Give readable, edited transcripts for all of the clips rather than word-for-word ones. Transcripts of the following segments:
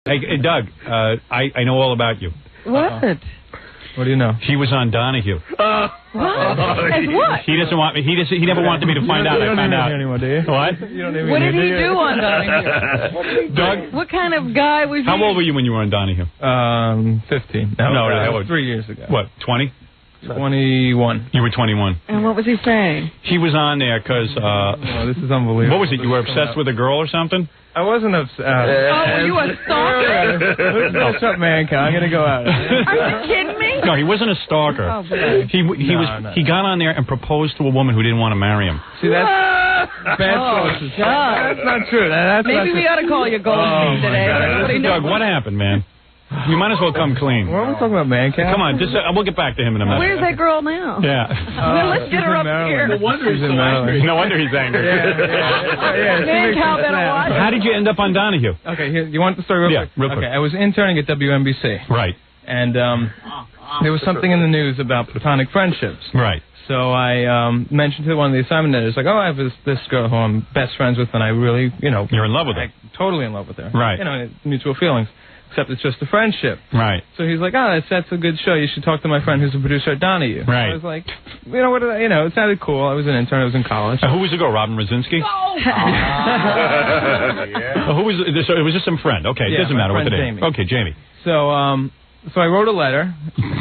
Hey, Doug, I know all about you. What? What do you know? He was on Donahue. What? As what? He doesn't want me. He never wanted me to find out. I found out. Anymore, do you? What? What did he do on Donahue? Doug, What kind of guy was he? how old were you when you were on Donahue? 15. No, 3 years ago. What, 20? 21. You were 21. And what was he saying? He was on there because, Oh, this is unbelievable. what was it? You were obsessed with a girl or something? I wasn't obsessed. Oh, were you a stalker? What's up, man? I'm going to go out. Are you kidding me? No, he wasn't a stalker. Oh, boy. He got on there and proposed to a woman who didn't want to marry him. See, that's bad sources. God. That's not true. That's Maybe not we ought to call you Goldstein today. Everybody knows. Doug, what happened, man? You might as well come clean. What are we talking about, man? Come on, just we'll get back to him in a minute. Where's that girl now? Yeah. Well, let's get her up here. No wonder he's so angry. No wonder he's angry. Man, Cal better watch. How did you end up on Donahue? Okay, here, you want the story real quick? Real quick. Okay, I was interning at WNBC. Right. And there was something in the news about platonic friendships. Right. So I mentioned to one of the assignment editors, like, oh, I have this girl who I'm best friends with, and I really, You're in love with her. Totally in love with her. Right. Mutual feelings. Except it's just a friendship. Right. So he's like, oh, that's a good show. You should talk to my friend who's a producer at Donahue. Right. I was like, it sounded cool. I was an intern. I was in college. Who was the girl? Robin Rosinski? Who was this? It was just some friend. Okay, it doesn't matter what the name. Okay, Jamie. So I wrote a letter,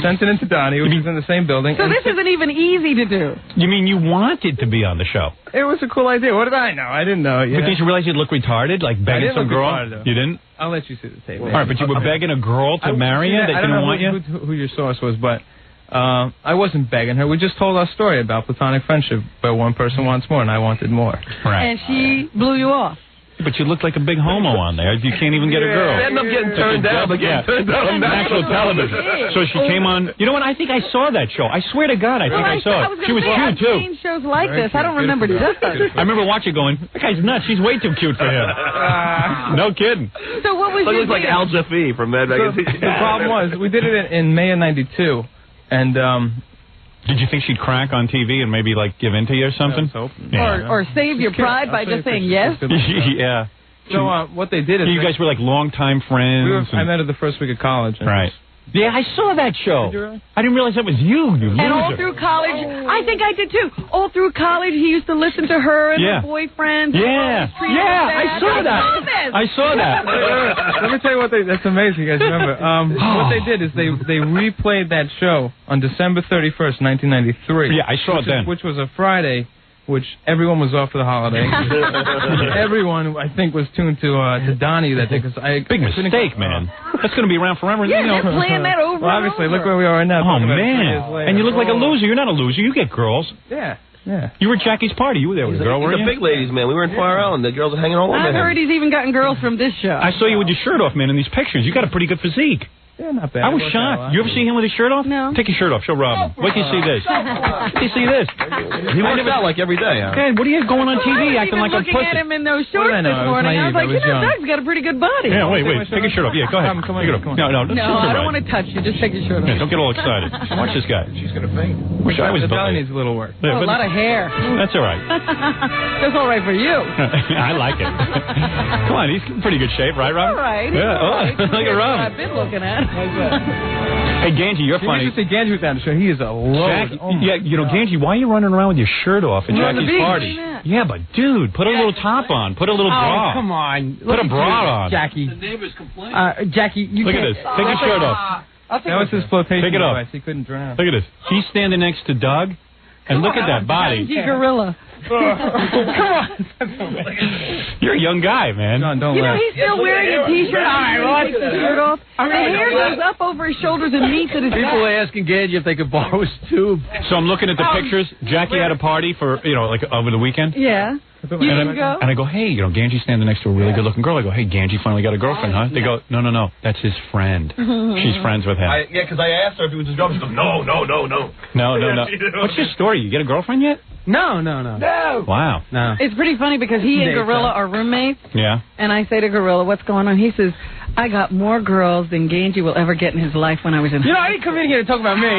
sent it into Donahue, which is in the same building. So this isn't even easy to do. You mean you wanted to be on the show? It was a cool idea. What did I know? I didn't know. But didn't you realize you'd look retarded, like begging some girl? You didn't? I'll let you see the tape. All right, but you were begging a girl to marry you that didn't want you? I don't know who your source was, but I wasn't begging her. We just told our story about platonic friendship, where one person wants more and I wanted more. Right. And she blew you off. But you look like a big homo on there. You can't even get a girl. End up getting turned down. On national television. So she came on. You know what? I think I saw that show. I swear to God, I think I saw it. She was cute, too. I've seen shows like this. I don't remember just that. I remember watching going, that guy's nuts. She's way too cute for him. No kidding. So what was It looks like Al Jaffe from Mad Magazine. The problem was, we did it in May of '92, and did you think she'd crack on TV and maybe, like, give in to you or something? Or save your pride by just saying yes? Yeah. So what they did is... You guys were like longtime friends. I met her the first week of college. Right. Yeah, I saw that show. Did you really? I didn't realize that was you loser. And all through college, I think I did too. All through college, he used to listen to her and her boyfriend. Yeah, I saw that. I saw that. Let me tell you what that's amazing, you guys remember. What they did is they replayed that show on December 31st, 1993. Yeah, I saw it then. Which was a Friday, which everyone was off for the holiday. Everyone, I think, was tuned to Donnie that day. Big mistake, man. That's going to be around forever. Yeah, they're playing that over. Well, obviously, look where we are right now. Oh, man. And you look like a loser. You're not a loser. You get girls. Yeah. You were at Jackie's party. You were there with a girl, weren't you? The big ladies, man. We were in Fire Island. The girls are hanging all over I've heard he's even gotten girls from this show. I saw you with your shirt off, man, in these pictures. You got a pretty good physique. Yeah, not bad. I was shocked. You ever see him with his shirt off? No. Take your shirt off. Show Robin. Wait till you see this. Wait till you see this. He works out like every day. Huh? Hey, what are you going on TV acting like a pussy? Looking at him in those shorts this morning, I was like, Doug's got a pretty good body. Yeah, wait. Take your shirt off. Yeah, go ahead. Come on. No, I don't want to touch you. Just take your shirt off. Yeah, don't get all excited. Watch this guy. She's going to faint. Wish I was the belly needs a little work. Yeah, a lot of hair. That's all right. That's all right for you. I like it. Come on, he's in pretty good shape, right, Robin? All right. Yeah. Look at Robin. I've been looking at. Hey, Ganji, you're funny. You just say Ganji was down the show. He is a load. Ganji, why are you running around with your shirt off at Jackie's party? Yeah, but dude, put a little top on. Put a little bra. Oh, come on. Put a bra on. Jackie. The neighbors complain. Jackie, you Look at this. Take your shirt off. That was his flotation Take it off. device. He couldn't drown. Look at this. He's standing next to Doug, and look at that body. Gorilla. Come on. You're a young guy, man. John, don't You know, laugh. he's still wearing a T-shirt. All right, well, take the shirt off. The hair goes up over his shoulders and meets at his back. People asking Ganji if they could borrow his tube. So I'm looking at the pictures. Jackie had a party for, like over the weekend. Yeah. You didn't go? And I go, hey, Ganji's standing next to a really good-looking girl. I go, hey, Ganji finally got a girlfriend, huh? They go, no, that's his friend. She's friends with him. Yeah, because I asked her if he was his girlfriend. She goes, no. No. What's your story? You get a girlfriend yet? No. Wow. No. It's pretty funny because he and Gorilla are roommates. Yeah. And I say to Gorilla, what's going on? He says, I got more girls than Ganji will ever get in his life when I was in I didn't come in here to talk about me.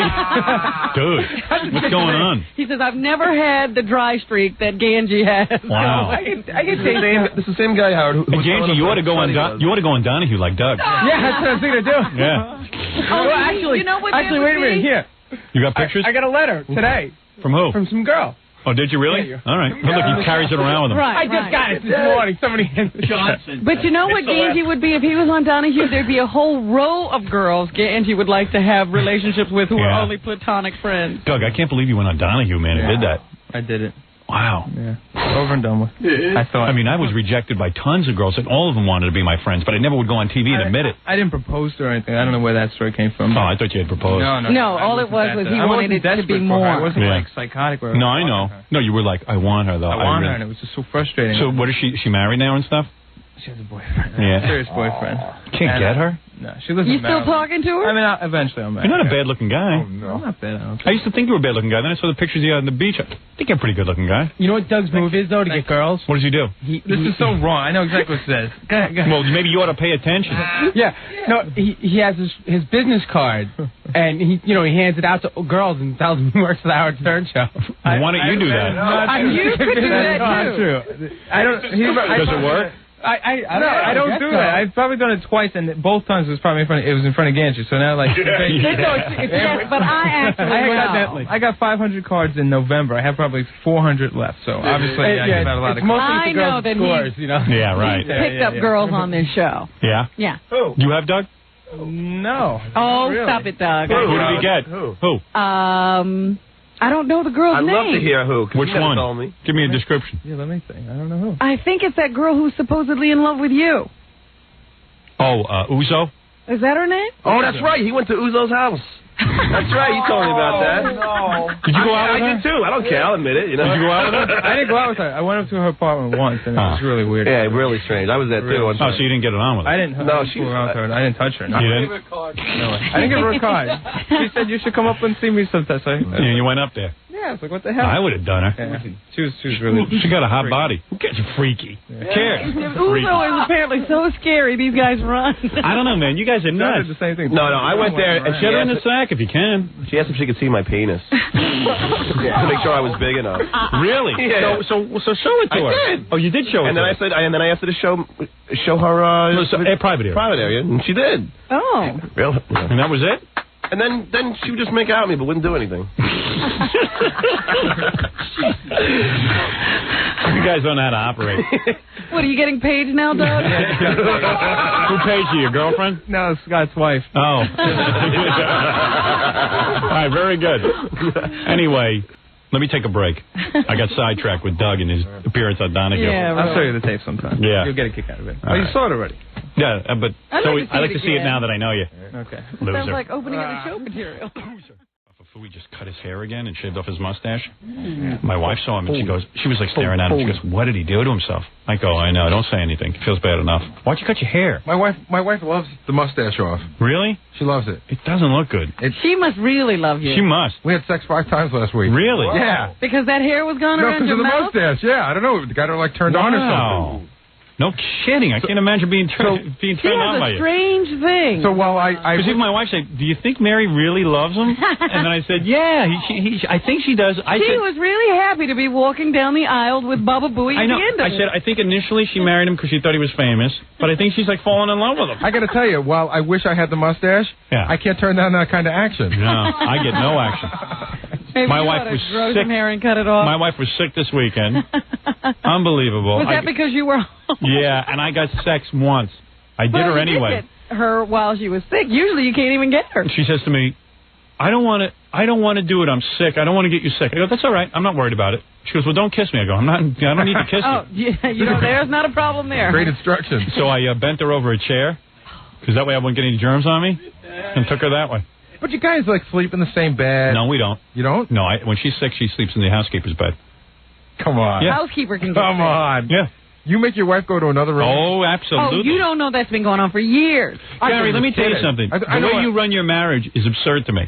Dude, what's going on? He says, I've never had the dry streak that Ganji has. Wow. I can say This is the same guy, Howard. Ganji, you ought to go on Donahue like Doug. Yeah, that's what I was thinking to do. Yeah. Oh, Well, actually, you know what that wait a would minute. be? Here. You got pictures? I got a letter today From who? from some girl. Oh, did you really? Yeah. All right. Well, look, he carries it around with him. Right, I just got it this morning. Somebody Johnson. But you know what Ganji would be if he was on Donahue? There'd be a whole row of girls Ganji would like to have relationships with who are only platonic friends. Doug, I can't believe you went on Donahue, man, and did that. I did it. Wow. Yeah. Over and done with. I thought. I mean, I was rejected by tons of girls, and all of them wanted to be my friends, but I never would go on TV and admit it. I didn't propose to her or anything. I don't know where that story came from. Oh, I thought you had proposed. No, all it was he wanted it to be more. I wasn't like psychotic. Or No, I know. No, you were like, I want her, though. I want her, and it was just so frustrating. So what is she married now and stuff? She has a boyfriend. Yeah. Serious boyfriend. Can't get her? No, she lives You in still Maryland. talking to her? I mean, eventually I'll marry You're not a her. bad-looking guy. I'm not bad, I don't think. I used to think you were a bad-looking guy. Then I saw the pictures of you on the beach. I think you're a pretty good-looking guy. You know what Doug's move is, though, to get girls? What does he do? This is so wrong. I know exactly what it says. Go ahead, go ahead. Well, maybe you ought to pay attention. Yeah, no, he has his business card, and he hands it out to girls and tells them he works for the Howard Stern show. Why don't you do that? You could do that, That's too. not true. I don't. Does it work? I don't do that. I've probably done it twice, and both times it was probably in front of Ganji. So now, like, Yes, but I actually I got 500 cards in November. I have probably 400 left. So obviously, I give out a lot of cards. I know that scores, Yeah, right. picked up girls on this show. Yeah? Yeah. You have, Doug? No. Oh, really. stop it, Doug. Who did he get? Who? I don't know the girl's I'd name. love to hear who. Which you never one? told me. Give me a description. Yeah, let me think. I don't know who. I think it's that girl who's supposedly in love with you. Oh, Uzo? Is that her name? Oh, that's right. He went to Uzo's house. That's right. You told me about that. No. Did you go out with her? I did too. I don't care. I'll admit it. You know. Did you go out with her? I didn't go out with her. I went up to her apartment once, and it was really weird. Yeah, really strange. I was there too. Oh, so you didn't get it on with her? I didn't. No, fool around with her. I didn't touch her. No. You didn't? No, I didn't give her a card. She said you should come up and see me sometime. So Yeah, you went up there. yeah, I was like, what the hell? I would have done her. Yeah. She was really. She got a hot body. Who gets freaky? Who cares? Uzo is apparently so scary. These guys run. I don't know, man. You guys are Did nuts. the same thing. No, I went there and Get her in the sack if you can. she asked if she could see my penis to make sure I was big enough. Really? Yeah. So show it to her. I did. Oh, you did show it And to then her. I asked her to show her Private area. private area, and she did. Oh. Real. And that was it? And then she would just make out with me, but wouldn't do anything. You guys don't know how to operate. What, are you getting paid now, Doug? Who paid you? Your girlfriend? No, Scott's wife. Oh. All right, very good. Anyway, let me take a break. I got sidetracked with Doug and his appearance on Donahue. Yeah, I'll show you the tape sometime. Yeah. You'll get a kick out of it. All You right. saw it already. Yeah, but I'd like to see I like it to see it again. now that I know you. Okay. Loser. Sounds like opening of the show material. Before we just cut his hair again and shaved off his mustache. My wife saw him and she was like staring at him. She goes, "What did he do to himself?" I go, "I know. Don't say anything. It feels bad enough. Why'd you cut your hair?" My wife loves the mustache off. Really? She loves it. It doesn't look good. She must really love you. She must. We had sex 5 times last week. Really? Yeah. Because that hair was going No, around because your of the mouth? mustache. Yeah, I don't know. It got her like turned on or something. No kidding. I can't imagine being turned She on by has a you. strange thing. So while I Because even my wife said, "Do you think Mary really loves him?" And then I said, "Yeah, I think she does." She was really happy to be walking down the aisle with Baba Booey I at know. the end of I said, I think initially she married him because she thought he was famous, but I think she's like falling in love with him. I got to tell you, while I wish I had the mustache, Yeah. I can't turn down that kind of action. No, I get no action. Maybe My you wife ought to was grow sick. some hair and cut it off. My wife was sick this weekend. Unbelievable. Was that because you were home? Yeah, and I got sex once. I did her you anyway. Did get her while she was sick. Usually you can't even get her. She says to me, I don't want to do it. I'm sick. I don't want to get you sick. I go, that's all right. I'm not worried about it. She goes, well, don't kiss me. I go, I don't need to kiss you. Yeah, there's not a problem there. Great instructions. So I bent her over a chair, because that way I wouldn't get any germs on me, and took her that way. But you guys like sleep in the same bed. No, we don't. You don't? No, when she's sick, she sleeps in the housekeeper's bed. Come on. Yeah. Housekeeper can get Come sick. on. Yeah. You make your wife go to another room? Oh, absolutely. Oh, you don't know that's been going on for years. Gary, let me tell you something. I The know way you run your marriage is absurd to me.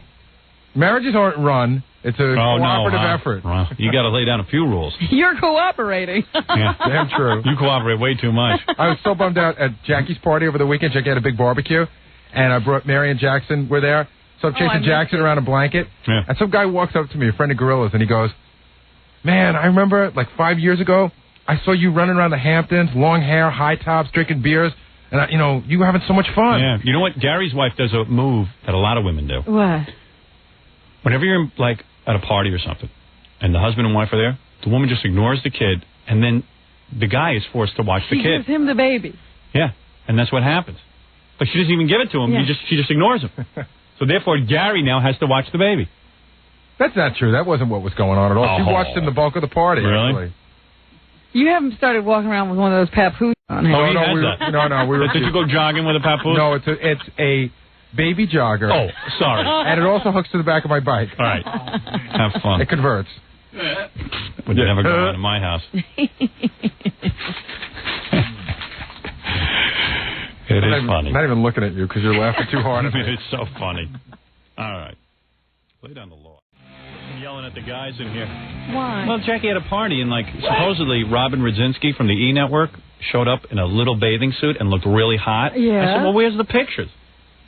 Marriages aren't run. It's a cooperative effort. Well, you got to lay down a few rules. You're cooperating. Yeah. Damn true. You cooperate way too much. I was so bummed out at Jackie's party over the weekend. Jackie had a big barbecue, and I brought Mary and Jackson were there. So I'm chasing Jackson around a blanket, and some guy walks up to me, a friend of Gorilla's, and he goes, "Man, I remember like 5 years ago, I saw you running around the Hamptons, long hair, high tops, drinking beers, and you were having so much fun." Yeah. You know what? Gary's wife does a move that a lot of women do. What? Whenever you're like at a party or something, and the husband and wife are there, the woman just ignores the kid, and then the guy is forced to watch the She kid. gives him the baby. Yeah, and that's what happens. But she doesn't even give it to him. Yeah. She just ignores him. So therefore, Gary now has to watch the baby. That's not true. That wasn't what was going on at all. She watched him the bulk of the party. Really? Actually. You haven't started walking around with one of those papooses on. Oh, have you? he has that. No, we were. Did you go jogging with a papoose? No, it's a baby jogger. Oh, sorry. And it also hooks to the back of my bike. All right. Have fun. It converts. Would never go on in my house. It is funny. I'm not even looking at you because you're laughing too hard at me. It's so funny. All right. Lay down the law. I'm yelling at the guys in here. Why? Well, Jackie had a party, and supposedly Robin Radzinski from the E! Network showed up in a little bathing suit and looked really hot. Yeah. I said, well, where's the pictures?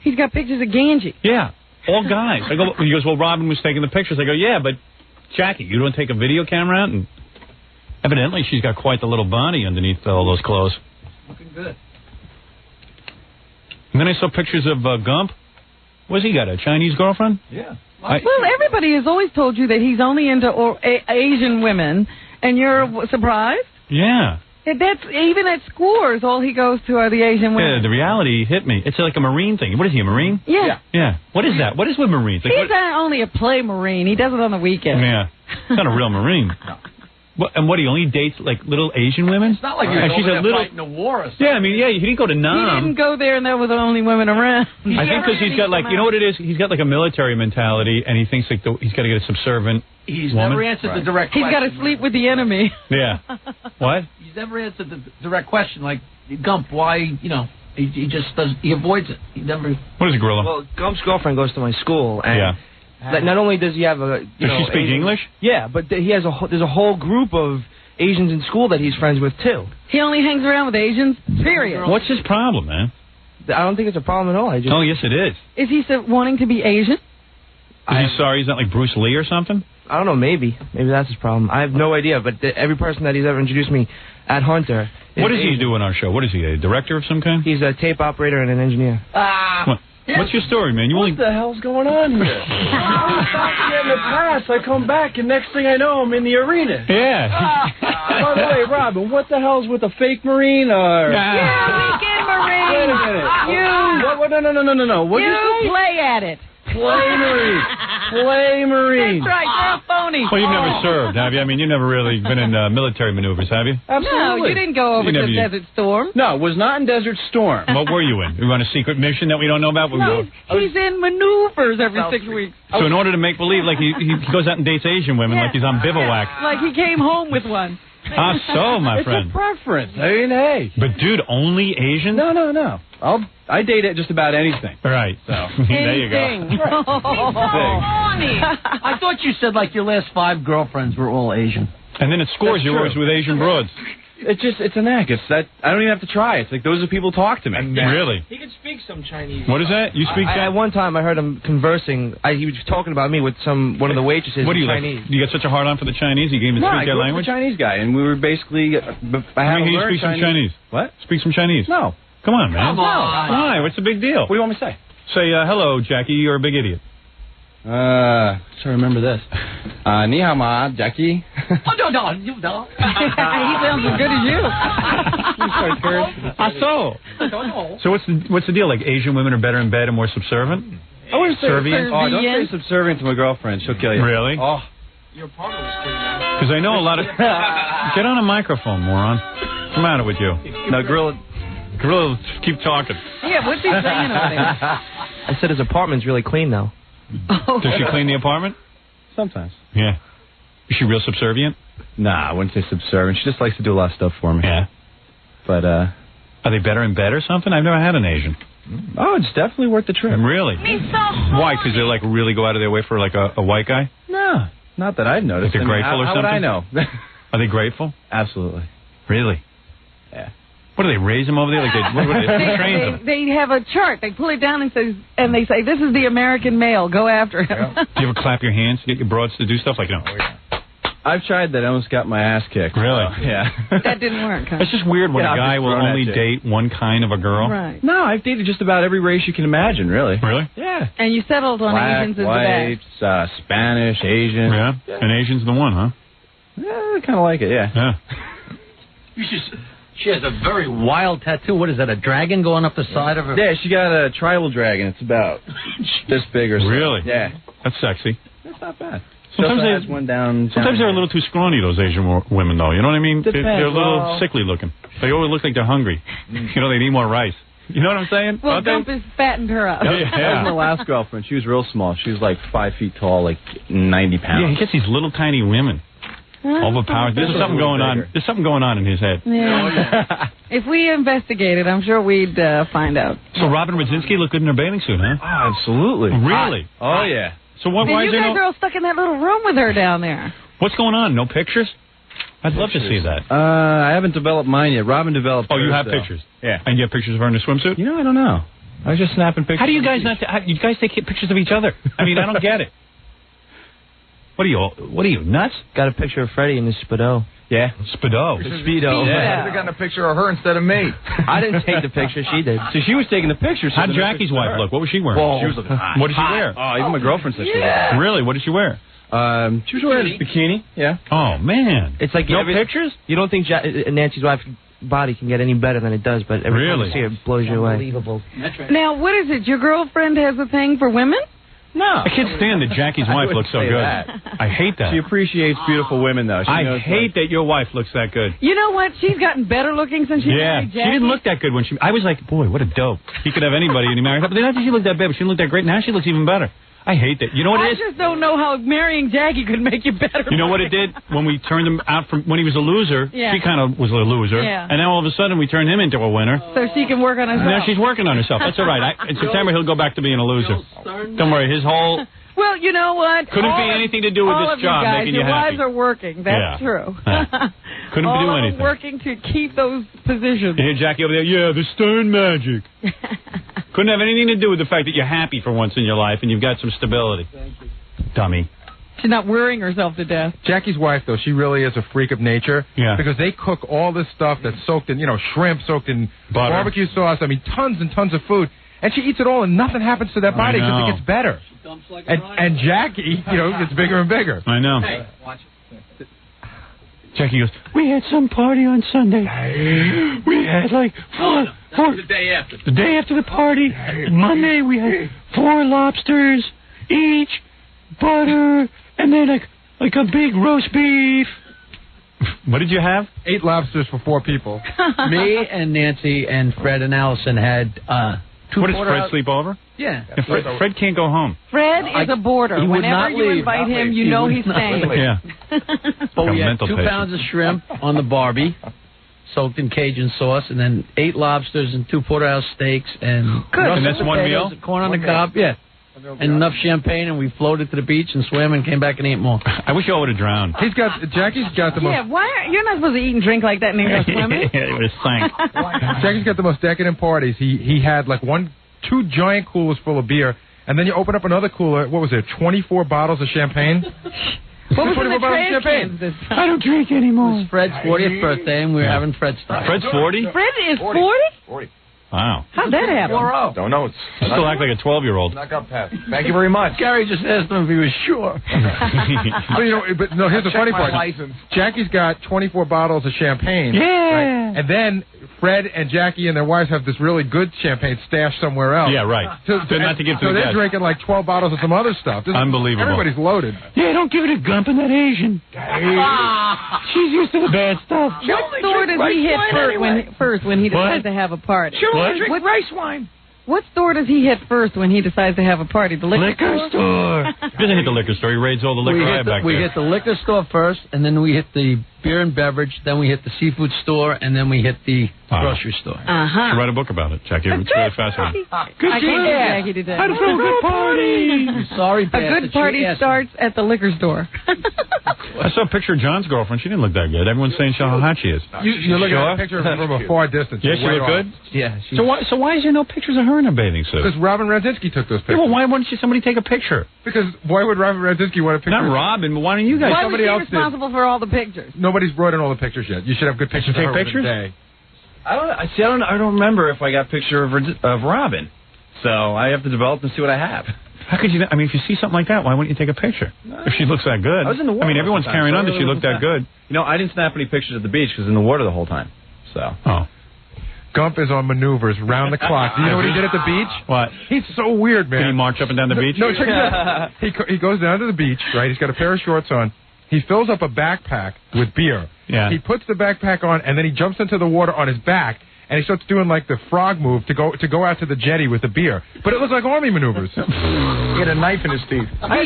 He's got pictures of Ganji. Yeah, all guys. He goes, well, Robin was taking the pictures. I go, yeah, but Jackie, you don't take a video camera out? And evidently she's got quite the little body underneath all those clothes. Looking good. And then I saw pictures of Gump. What's he got, a Chinese girlfriend? Yeah. Well, everybody has always told you that he's only into Asian women, and you're surprised? Yeah. That's even at Scores, all he goes to are the Asian women. Yeah, the reality hit me. It's like a Marine thing. What is he, a Marine? Yeah. Yeah. What is that? What is with Marines? Like, He's only a play Marine. He does it on the weekend. Yeah. He's not a real Marine. No. What, he only dates, like, little Asian women? It's not like you're she's over a there fighting a war or something. Yeah, I mean, he didn't go to Nam. He didn't go there and there were the only women around. I think because he's got, like, you know what it is? He's got, like, a military mentality, and he thinks, like, he's got to get a subservient He's woman. never answered the direct question. He's got to sleep with the enemy. Yeah. What? He's never answered the direct question, like, Gump, why, he just does, he avoids it. He never... What is it, Gorilla? Well, Gump's girlfriend goes to my school, and not only does he have a... Does she speak English? Yeah, but he has there's a whole group of Asians in school that he's friends with, too. He only hangs around with Asians, period. What's his problem, man? I don't think it's a problem at all. Oh, yes, it is. Is he wanting to be Asian? Is he sorry he's not like Bruce Lee or something? I don't know, maybe. Maybe that's his problem. I have no idea, but every person that he's ever introduced me at Hunter... What does he do on our show? What is he, a director of some kind? He's a tape operator and an engineer. What's your story, man? What the hell's going on here? I was about to get in the class. I come back, and next thing I know, I'm in the arena. Yeah. By the way, Robin, what the hell's with a fake Marine or... Weekend Marine. Wait a minute. What? No. What you say? Play at it. Play Marine. Play Marine. That's right. You're a phony. Well, you've never served, have you? I mean, you've never really been in military maneuvers, have you? Absolutely. No, you didn't go over to Desert Storm. No, it was not in Desert Storm. What were you in? You were on a secret mission that we don't know about? No, he's in maneuvers every 6 weeks. So in order to make believe, like he goes out and dates Asian women like he's on bivouac. Like he came home with one. So, my friend. It's a preference. I mean, hey. But, dude, only Asian? No. I date just about anything. Right. So, there you go. I thought you said, like, your last 5 girlfriends were all Asian. And then at Scores, you're always with Asian broads. It's a knack. I don't even have to try. It's like those are people talk to me. Really? He can speak some Chinese. What is that? You speak At one time, I heard him conversing. He was talking about me with one of the waitresses. What do you Chinese. like? You got such a hard on for the Chinese? You gave him speak their language? I Chinese guy, and we were basically... you speak some Chinese. What? Speak some Chinise. No. Come on, man. Come on. Why? What's the big deal? What do you want me to say? Say, hello, Jackie, you're a big idiot. Try to remember this. Ni hao ma, Jackie. Oh, no. You know. He sounds as good as you. So what's the deal? Like Asian women are better in bed and more subservient? I wouldn't say Servient? Oh, don't say subservient to my girlfriend. She'll kill you. Really? Oh. Your partner was pretty nice. Because I know a lot of... Get on a microphone, moron. What's the matter with you? No, Gorilla, keep talking. Yeah, what's he saying over there? I said his apartment's really clean, though. Does she clean the apartment? Sometimes. Yeah. Is she real subservient? Nah, I wouldn't say subservient. She just likes to do a lot of stuff for me. Yeah. But, Are they better in bed or something? I've never had an Asian. Oh, it's definitely worth the trip. Really? Why? Because they like really go out of their way for like a white guy? No, not that I've noticed. Like they're grateful or how something? How would I know? Are they grateful? Absolutely. Really? Yeah. What do they raise them over there? Like they train them? They have a chart. They pull it down and they say, "This is the American male. Go after him." Yeah. Do you ever clap your hands to get your broads to do stuff like that? I've tried that. I almost got my ass kicked. Really? Yeah. That didn't work. Huh? It's just weird when a guy will only date one kind of a girl. Right. No, I've dated just about every race you can imagine, really. Really? Yeah. And you settled on Black, Asians as whites, the best. Spanish, Asian. Yeah? And Asian's the one, huh? Yeah, I kind of like it, yeah. She has a very wild tattoo. What is that, a dragon going up the side of her? Yeah, she got a tribal dragon. It's about this big or so. Really? Yeah. That's sexy. That's not bad. Sometimes She also has one down they're a little too scrawny, those Asian women, though. You know what I mean? Depends. They're a little sickly looking. They always look like they're hungry. You know, they need more rice. You know what I'm saying? Well, Gump has fattened her up. That was my last girlfriend. She was real small. She was like 5 feet tall, like 90 pounds. Yeah, he gets these little tiny women. Overpowered. There's something going on. There's something going on in his head. Yeah. If we investigated, I'm sure we'd find out. So Robin Rosinski looked good in her bathing suit, huh? Oh, absolutely. Really? Oh, yeah. So why And is you there guys are all stuck in that little room with her down there. What's going on? No pictures? I'd love to see that. I haven't developed mine yet. Robin developed Oh, you hers, have though. pictures? Yeah. And you have pictures of her in a swimsuit? You know, I don't know. I was just snapping pictures. How do you guys not? You guys take pictures of each other? I mean, I don't get it. What are you, nuts? Got a picture of Freddie in his Speedo. Yeah. Speedo. Speedo. Yeah. They got a picture of her instead of me. I didn't take the picture. She did. So she was taking the picture. So How'd Jackie's wife look? What was she wearing? Whoa. She was looking hot. What did she wear? Oh, even my girlfriend said she was. Really? What did she wear? She was wearing a bikini. Yeah. Oh, man. It's like no pictures? You don't think Nancy's wife's body can get any better than it does, but every time you see it, blows you away. Unbelievable. Now, what is it? Your girlfriend has a thing for women? No. I can't stand that Jackie's wife looks so good. I hate that. She appreciates beautiful women, though. I hate that your wife looks that good. You know what? She's gotten better looking since she married Jackie. She didn't look that good when she... I was like, boy, what a dope. He could have anybody and he married her. But not that she looked that bad, but she didn't look that great. Now she looks even better. I hate that. You know what it is? I just don't know how marrying Jackie could make you better. You know what it did? When we turned him out from... When he was a loser, Yeah. she kind of was a loser. Yeah. And then all of a sudden we turned him into a winner. So she can work on herself. Now she's working on herself. That's all right. In September, he'll go back to being a loser. Don't worry. His whole... Well, you know what? Couldn't be anything to do with all this of you job guys, making you your happy. wives are working. That's true. Couldn't all do of anything. them working to keep those positions. You hear Jackie over there? Yeah, the Stern magic. Couldn't have anything to do with the fact that you're happy for once in your life and you've got some stability. Dummy. She's not worrying herself to death. Jackie's wife, though, she really is a freak of nature. Yeah. Because they cook all this stuff that's soaked in, shrimp soaked in Butter. barbecue sauce. I mean, tons and tons of food. And she eats it all, and nothing happens to that body except it gets better. And Jackie, gets bigger and bigger. I know. Hey, watch it. Jackie goes, we had some party on Sunday. We had like four. That's the day after. The day after the party, Monday, we had 4 lobsters each, butter, and then like a big roast beef. What did you have? 8 lobsters for 4 people. Me and Nancy and Fred and Allison had 2 What, does Fred sleep over? Yeah. Fred can't go home. Fred is a boarder. He would Whenever not you leave. invite him, He you know would he's not staying. leave. Yeah. But we had mental 2 patient. pounds of shrimp on the Barbie, soaked in Cajun sauce, and then 8 lobsters and 2 porterhouse steaks and And that's one meal? corn on the cob, yeah. And enough champagne, and we floated to the beach and swam and came back and ate more. I wish y'all would have drowned. Jackie's got the most. Yeah, you're not supposed to eat and drink like that and then go swimming? It would have sank. Jackie's got the most decadent parties. He had like 2 giant coolers full of beer, and then you open up another cooler. What was it? 24 bottles of champagne. What was in 24 the bottles of trash cans champagne. this time? I don't drink anymore. It was Fred's 40th birthday, and we were having Fred stuff. Fred's 40? Fred is 40? 40. Wow. How'd that happen? Don't know. You still act like a 12-year-old. Knock up past. Thank you very much. Gary just asked him if he was sure. But here's the funny part. Jackie's got 24 bottles of champagne. Yeah. Right? And then Fred and Jackie and their wives have this really good champagne stashed somewhere else. Yeah, right. So not to give to so the they're guests. drinking like 12 bottles of some other stuff. Unbelievable. Everybody's loaded. Yeah, don't give it a Gump in that Asian. She's used to the bad stuff. What store does he hit first when he decides to have a party? What? Drink rice wine. What store does he hit first when he decides to have a party? The liquor store? He doesn't hit the liquor store. He raids all the liquor I have back there. We hit the liquor store first, and then we hit the beer and beverage, then we hit the seafood store, and then we hit the grocery store. Uh-huh. Should write a book about it, Jackie. It's really fascinating. Good I can't get Jackie to do that. How to throw a good party. Sorry, a good party starts at the liquor store. I saw a picture of John's girlfriend. She didn't look that good. Everyone's saying how hot she is. You're looking at a picture from a far distance. Yeah, she looked good? Yeah. So why is there no pictures of her in a bathing suit? Because Robin Radzinski took those pictures. Yeah, well, why wouldn't somebody take a picture? Because why would Robin Radzinski want a picture? Not Robin, but why don't you guys? Why Somebody was else she responsible for all the pictures? Nobody's brought in all the pictures yet. You should have good pictures of her take pictures? today. I don't remember if I got a picture of Robin. So I have to develop and see what I have. How could you? I mean, if you see something like that, why wouldn't you take a picture? If she looks that good. I was in the water. I mean, everyone's carrying on that she looked that good. You know, I didn't snap any pictures at the beach because in the water the whole time. So. Oh. Gump is on maneuvers round the clock. Do you know what he did at the beach? What? He's so weird, man. Did he march up and down the beach? No, check it out. He goes down to the beach, right? He's got a pair of shorts on. He fills up a backpack with beer. Yeah. He puts the backpack on, and then he jumps into the water on his back, and he starts doing like the frog move to go out to the jetty with the beer. But it looks like army maneuvers. He had a knife in his teeth. I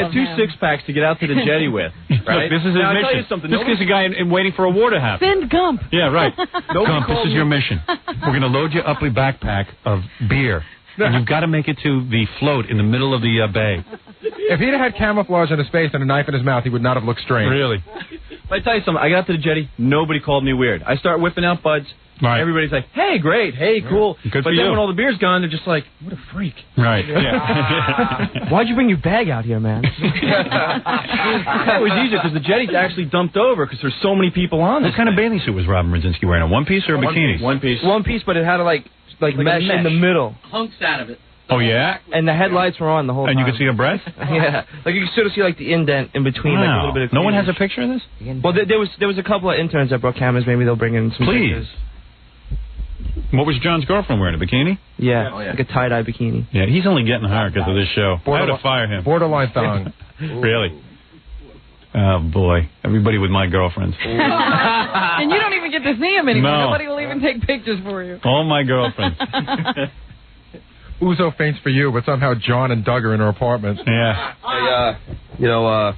had two six-packs to get out to the jetty with. Right? Look, this is his now, mission. I'll tell you something. This is a guy waiting for a war to happen. Send Gump. Yeah, right. Gump, this is your mission. We're going to load you up a backpack of beer. And you've got to make it to the float in the middle of the bay. If he'd had camouflage on his face and a knife in his mouth, he would not have looked strange. Really? I tell you something. I got out to the jetty. Nobody called me weird. I start whipping out buds. Right. Everybody's like, hey, great. Hey, cool. Good but for then you. when all the beer's gone, they're just like, what a freak. Right. Yeah. Why'd you bring your bag out here, man? That was easier because the jetty's actually dumped over because there's so many people on it. What kind of bathing suit was Robin Radzinski wearing? A one-piece or a bikini? One piece. One piece, but it had like mesh in the middle. Hunks out of it. Oh, yeah? And the headlights were on the whole time. And you could see her breast? Yeah. Like, you could sort of see, like, the indent in between, like, a little bit of... No one has a picture of this? Well, there was a couple of interns that brought cameras. Maybe they'll bring in some pictures. What was John's girlfriend wearing, a bikini? Yeah, like a tie-dye bikini. Yeah, he's only getting her because of this show. I had to fire him. Borderline thong. Really? Oh, boy. Everybody with my girlfriends. And you don't even get to see him anymore. No. Nobody will even take pictures for you. All my girlfriends. Uzo faints for you, but somehow John and Doug are in her apartment. Yeah. Hey,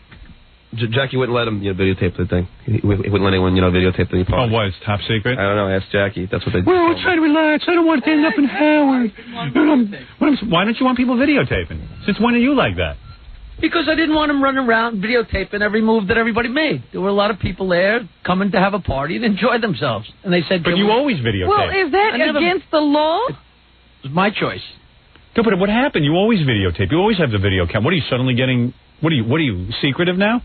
Jackie wouldn't let him videotape the thing. He wouldn't let anyone videotape the party. Oh, what? It's top secret? I don't know. Ask Jackie. That's what they do. Well, we're trying to relax. I don't want it to end up in Howard. Why don't you want people videotaping? Since when are you like that? Because I didn't want him running around videotaping every move that everybody made. There were a lot of people there coming to have a party and enjoy themselves. And they said... But you always videotape. Well, is that against the law? It was my choice. No, but what happened? You always videotape. You always have the video cam. What are you suddenly getting... What are you secretive now?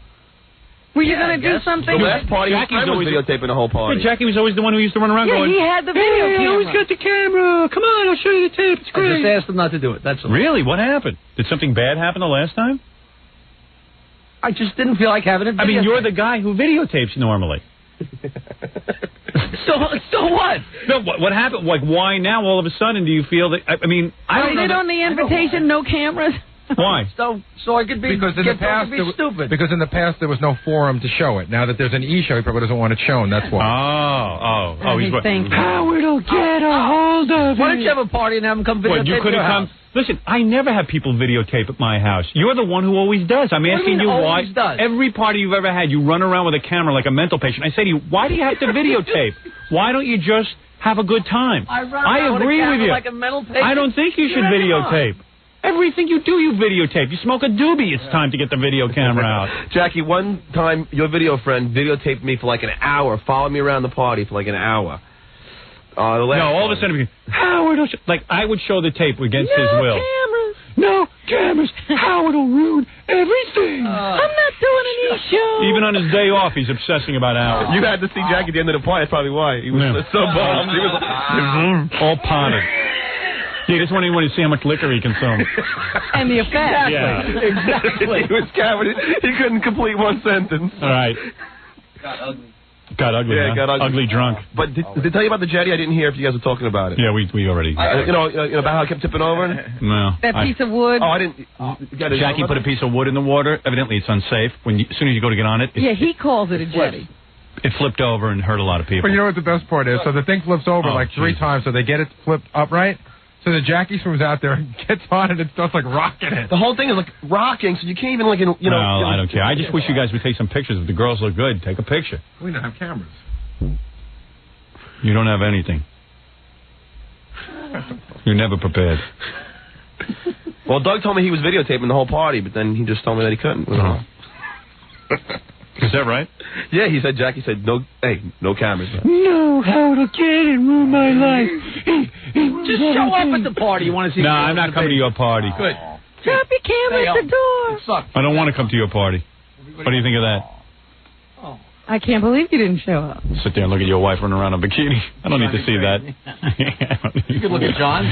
Were you going to do something? The last party, Jackie's always videotaping the whole party. Yeah, Jackie was always the one who used to run around going... he had the video camera. I always got the camera. Come on, I'll show you the tape. It's great. I just asked them not to do it. That's all. Really? What happened? Did something bad happen the last time? I just didn't feel like having it. I mean, you're the guy who videotapes normally. So what? No, what happened? Like, why now all of a sudden do you feel that... I mean, I don't know. On the invitation, no cameras? Why? So I could be... Because in the past, because in the past there was no forum to show it. Now that there's an e-show, he probably doesn't want it shown. That's why. Oh, he's... Howard will get a hold of it. Why don't you have a party and have him come videotape What, you couldn't come... Listen, I never have people videotape at my house. You're the one who always does. I'm asking you why. Every party you've ever had, you run around with a camera like a mental patient. I say to you, why do you have to videotape? Why don't you just have a good time? I agree with you. Like a mental patient. I don't think you should videotape. Everything you do, you videotape. You smoke a doobie, it's time to get the video camera out. Jackie, one time your video friend videotaped me for like an hour, followed me around the party for like an hour. All of a sudden, Howard, like I would show the tape against his will. Cameras. No cameras. Howard will ruin everything. I'm not doing any show. Even on his day off, he's obsessing about Howard. You had to see Jackie at the end of the party. That's probably why. He was so bummed. He was like, all potted. He just wanted to see how much liquor he consumed. And the effect. Yeah. Exactly. He was covered. He couldn't complete one sentence. All right. Got ugly. Yeah, huh? got ugly. Ugly drunk. But did they tell you about the jetty? I didn't hear if you guys were talking about it. Yeah, we already. You know about how I kept tipping over? No. That piece of wood. Oh, I didn't. Jackie put a piece of wood in the water. Evidently, it's unsafe. As soon as you go to get on it. Yeah, he calls it a jetty. It flipped over and hurt a lot of people. But you know what the best part is? So the thing flips over like 3 times, so they get it flipped upright. So the Jackie swims out there and gets on it and starts like rocking it. The whole thing is like rocking, so you can't even like Well, I don't care. I just wish you guys would take some pictures. If the girls look good, take a picture. We don't have cameras. You don't have anything. You're never prepared. Well, Doug told me he was videotaping the whole party, but then he just told me that he couldn't. Is that right? Yeah, he said. Jackie said, "No, hey, no cameras." No, Howard, I can't ruin my life. Just show up at the party. You want to see? No, I'm not coming to your party. Good. Drop your camera at the door. I don't want to come to your party. What do you think of that? I can't believe you didn't show up. Sit there and look at your wife running around in a bikini. I don't need to see that. You could look at John.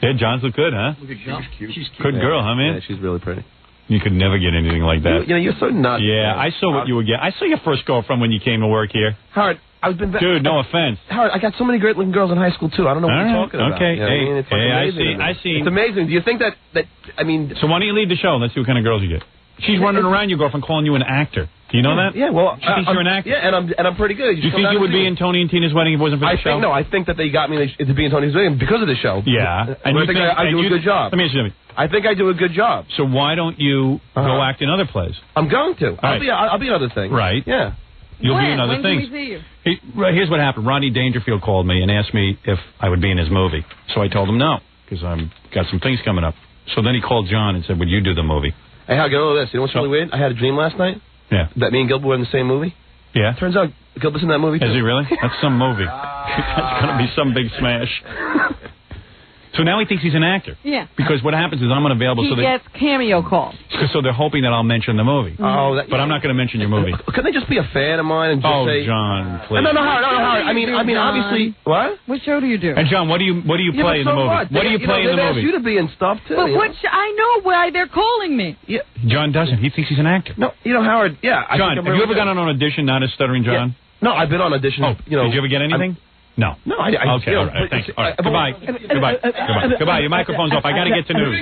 Yeah, John's look good, huh? Look at John. She's cute. Good girl, huh, man? Yeah, she's really pretty. You could never get anything like that. You know, you're so nuts. Yeah, I saw what you were getting. I saw your first girlfriend when you came to work here. Howard, I've been. Dude, no offense. Howard, I got so many great-looking girls in high school too. I don't know what All you're right, talking about. okay. You know what I mean? It's fucking amazing. I see. It's amazing. Do you think that I mean? So why don't you leave the show? Let's see what kind of girls you get. She's running around your girlfriend calling you an actor. Do you know that? Yeah, well, she thinks you're an actor. Yeah, and I'm pretty good. Do you think you would be in Tony and Tina's wedding if it wasn't for the show? No, I think that they got me to be in Tony's wedding because of the show. Yeah, and I think I do a good job. Let me ask you something. I think I do a good job. So why don't you go act in other plays? I'm going to. Right. I'll be in other things. Right. Yeah. You'll be in other when things. Can we see you? Here's what happened. Rodney Dangerfield called me and asked me if I would be in his movie. So I told him no, because I've got some things coming up. So then he called John and said, would you do the movie? Hey, how go with this? You know what's really weird? I had a dream last night. Yeah. That me and Gilbert were in the same movie. Yeah. Turns out Gilbert's in that movie too. Is he really? That's some movie. That's going to be some big smash. So now he thinks he's an actor. Yeah. Because what happens is I'm unavailable. He gets cameo calls. So they're hoping that I'll mention the movie. Oh, but I'm not going to mention your movie. Couldn't they just be a fan of mine and just say? John, please. No, Howard. I mean, obviously. What? What show do you do? And John, what do you play in the movie? What do you play in the movie? They've asked you to be in stuff too. But I know why they're calling me. Yeah. John doesn't. He thinks he's an actor. No, Howard. Yeah. John, have you ever gone on an audition not as Stuttering John? Yeah. No, I've been on auditions. Oh, did you ever get anything? No. No, I okay, all right, thanks. All right, goodbye. Goodbye. Your microphone's off. I got to get to news.